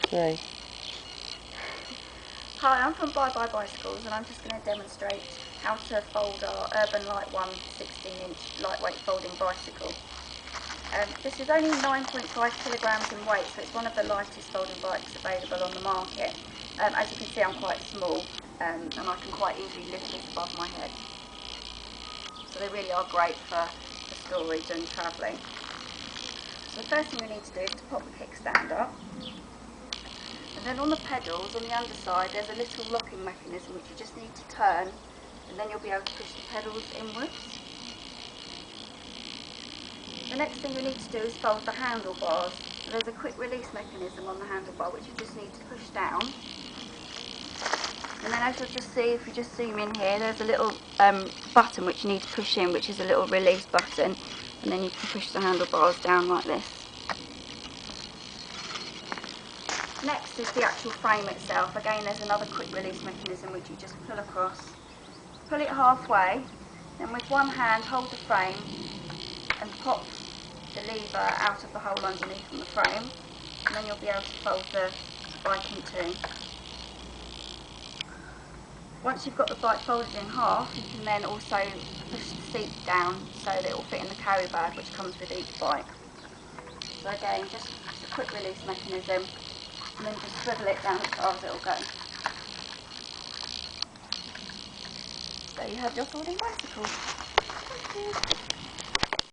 3. Hi, I'm from Bye Bye Bicycles and I'm just going to demonstrate how to fold our Urban Lite 1 16-inch lightweight folding bicycle. This is only 9.5 kilograms in weight, so it's one of the lightest folding bikes available on the market. As you can see, I'm quite small and I can quite easily lift this above my head. So they really are great for storage and travelling. So the first thing we need to do is to pop the kickstand up. And then on the pedals, on the underside, there's a little locking mechanism which you just need to turn, and then you'll be able to push the pedals inwards. The next thing we need to do is fold the handlebars. So there's a quick release mechanism on the handlebar which you just need to push down. And then as you'll just see, if you just zoom in here, there's a little button which you need to push in, which is a little release button, and then you can push the handlebars down like this. Next is the actual frame itself. Again, there's another quick release mechanism which you just pull across. Pull it halfway, then with one hand hold the frame and pop the lever out of the hole underneath from the frame, and then you'll be able to fold the bike in two. Once you've got the bike folded in half, you can then also push the seat down so that it will fit in the carry bag which comes with each bike. So again, just a quick release mechanism, and then just swivel it down as far as it will go. There you have your folding bicycle. Thank you.